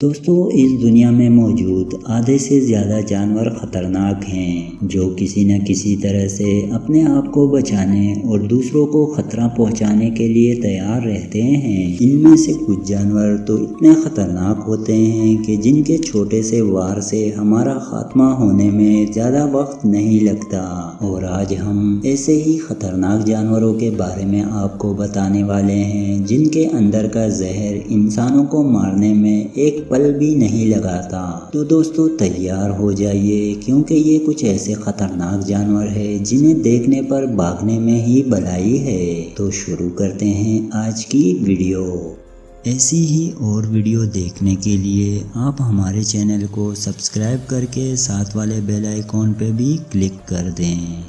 دوستو اس دنیا میں موجود آدھے سے زیادہ جانور خطرناک ہیں جو کسی نہ کسی طرح سے اپنے آپ کو بچانے اور دوسروں کو خطرہ پہنچانے کے لیے تیار رہتے ہیں۔ ان میں سے کچھ جانور تو اتنے خطرناک ہوتے ہیں کہ جن کے چھوٹے سے وار سے ہمارا خاتمہ ہونے میں زیادہ وقت نہیں لگتا، اور آج ہم ایسے ہی خطرناک جانوروں کے بارے میں آپ کو بتانے والے ہیں جن کے اندر کا زہر انسانوں کو مارنے میں ایک پل بھی نہیں لگاتا۔ تو دوستو تیار ہو جائیے، کیونکہ یہ کچھ ایسے خطرناک جانور ہیں جنہیں دیکھنے پر بھاگنے میں ہی بھلائی ہے۔ تو شروع کرتے ہیں آج کی ویڈیو۔ ایسی ہی اور ویڈیو دیکھنے کے لیے آپ ہمارے چینل کو سبسکرائب کر کے ساتھ والے بیل آئیکن پہ بھی کلک کر دیں۔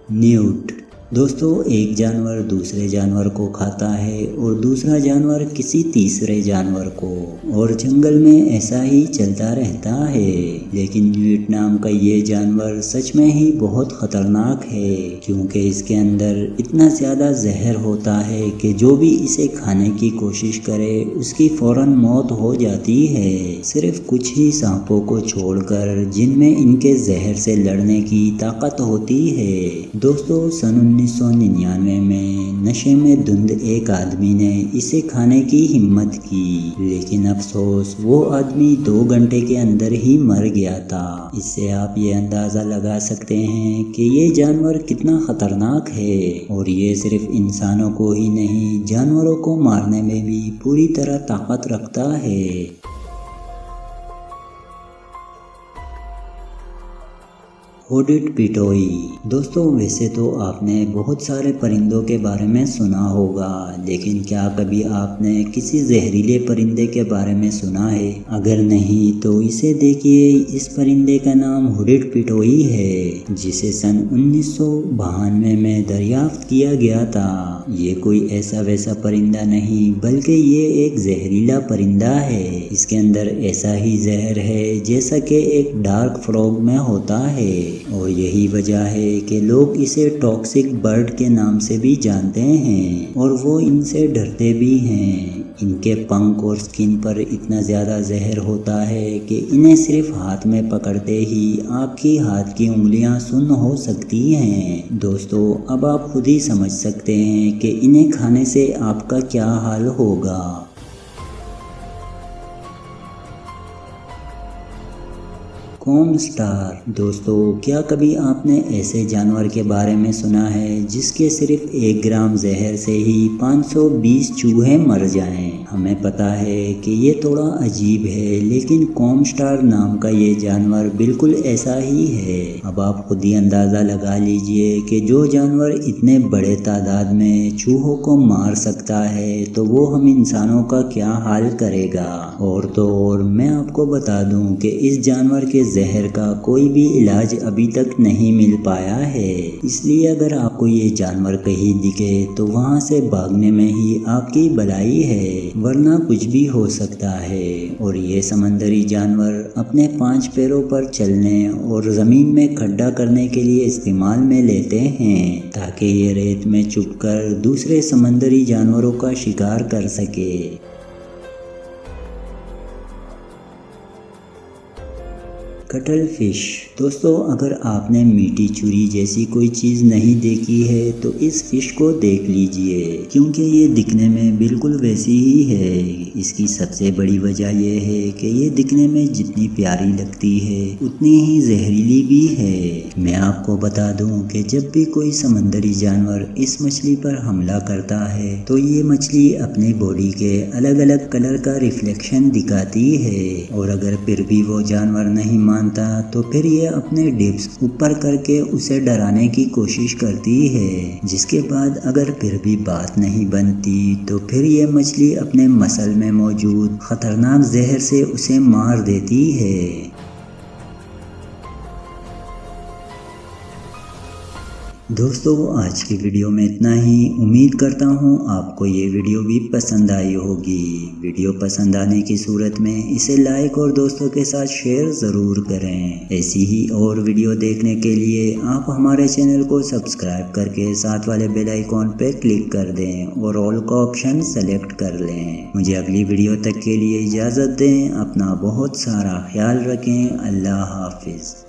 نیوٹ دوستو ایک جانور دوسرے جانور کو کھاتا ہے اور دوسرا جانور کسی تیسرے جانور کو، اور جنگل میں ایسا ہی چلتا رہتا ہے۔ لیکن نیوٹ نام کا یہ جانور سچ میں ہی بہت خطرناک ہے، کیونکہ اس کے اندر اتنا زیادہ زہر ہوتا ہے کہ جو بھی اسے کھانے کی کوشش کرے اس کی فوراً موت ہو جاتی ہے، صرف کچھ ہی سانپوں کو چھوڑ کر جن میں ان کے زہر سے لڑنے کی طاقت ہوتی ہے۔ دوستو سن 1999 میں نشے میں دھند ایک آدمی نے اسے کھانے کی ہمت کی، لیکن افسوس وہ آدمی 2 گھنٹے کے اندر ہی مر گیا تھا۔ اس سے آپ یہ اندازہ لگا سکتے ہیں کہ یہ جانور کتنا خطرناک ہے، اور یہ صرف انسانوں کو ہی نہیں جانوروں کو مارنے میں بھی پوری طرح طاقت رکھتا ہے۔ ہوڈڈ پٹوئی دوستو ویسے تو آپ نے بہت سارے پرندوں کے بارے میں سنا ہوگا، لیکن کیا کبھی آپ نے کسی زہریلے پرندے کے بارے میں سنا ہے؟ اگر نہیں تو اسے دیکھیے، اس پرندے کا نام ہوڈڈ پٹوئی ہے، جسے سن 1992 میں دریافت کیا گیا تھا۔ یہ کوئی ایسا ویسا پرندہ نہیں، بلکہ یہ ایک زہریلا پرندہ ہے۔ اس کے اندر ایسا ہی زہر ہے جیسا کہ ایک ڈارک فراگ میں ہوتا ہے، اور یہی وجہ ہے کہ لوگ اسے ٹاکسک برڈ کے نام سے بھی جانتے ہیں، اور وہ ان سے ڈرتے بھی ہیں۔ ان کے پنکھ اور سکن پر اتنا زیادہ زہر ہوتا ہے کہ انہیں صرف ہاتھ میں پکڑتے ہی آپ کی ہاتھ کی انگلیاں سن ہو سکتی ہیں۔ دوستو اب آپ خود ہی سمجھ سکتے ہیں کہ انہیں کھانے سے آپ کا کیا حال ہوگا۔ کوم سٹار دوستو کیا کبھی آپ نے ایسے جانور کے بارے میں سنا ہے جس کے صرف 1 گرام زہر سے ہی 520 چوہے مر جائیں؟ ہمیں پتا ہے کہ یہ تھوڑا عجیب ہے، لیکن کوم سٹار نام کا یہ جانور بالکل ایسا ہی ہے۔ اب آپ خود ہی اندازہ لگا لیجئے کہ جو جانور اتنے بڑے تعداد میں چوہوں کو مار سکتا ہے تو وہ ہم انسانوں کا کیا حال کرے گا۔ اور تو اور میں آپ کو بتا دوں کہ اس جانور کے زہر کا کوئی بھی علاج ابھی تک نہیں مل پایا ہے، اس لیے اگر آپ کو یہ جانور کہیں دکھے تو وہاں سے بھاگنے میں ہی آپ کی بھلائی ہے، ورنہ کچھ بھی ہو سکتا ہے۔ اور یہ سمندری جانور اپنے 5 پیروں پر چلنے اور زمین میں کھڈا کرنے کے لیے استعمال میں لیتے ہیں، تاکہ یہ ریت میں چھپ کر دوسرے سمندری جانوروں کا شکار کر سکے۔ کٹل فش دوستو اگر آپ نے میٹھی چوری جیسی کوئی چیز نہیں دیکھی ہے تو اس فش کو دیکھ لیجئے، کیونکہ یہ دکھنے میں بالکل ویسی ہی ہے۔ اس کی سب سے بڑی وجہ یہ ہے کہ یہ دکھنے میں جتنی پیاری لگتی ہے اتنی ہی زہریلی بھی ہے۔ میں آپ کو بتا دوں کہ جب بھی کوئی سمندری جانور اس مچھلی پر حملہ کرتا ہے تو یہ مچھلی اپنی باڈی کے الگ الگ کلر کا ریفلیکشن دکھاتی ہے، اور اگر پھر بھی وہ جانور نہیں مانتا تو پھر یہ اپنے ڈپس اوپر کر کے اسے ڈرانے کی کوشش کرتی ہے، جس کے بعد اگر پھر بھی بات نہیں بنتی تو پھر یہ مچھلی اپنے مسل میں موجود خطرناک زہر سے اسے مار دیتی ہے۔ دوستو آج کی ویڈیو میں اتنا ہی، امید کرتا ہوں آپ کو یہ ویڈیو بھی پسند آئی ہوگی۔ ویڈیو پسند آنے کی صورت میں اسے لائک اور دوستوں کے ساتھ شیئر ضرور کریں۔ ایسی ہی اور ویڈیو دیکھنے کے لیے آپ ہمارے چینل کو سبسکرائب کر کے ساتھ والے بیل آئیکن پہ کلک کر دیں اور آل کا آپشن سلیکٹ کر لیں۔ مجھے اگلی ویڈیو تک کے لیے اجازت دیں، اپنا بہت سارا خیال رکھیں۔ اللہ حافظ۔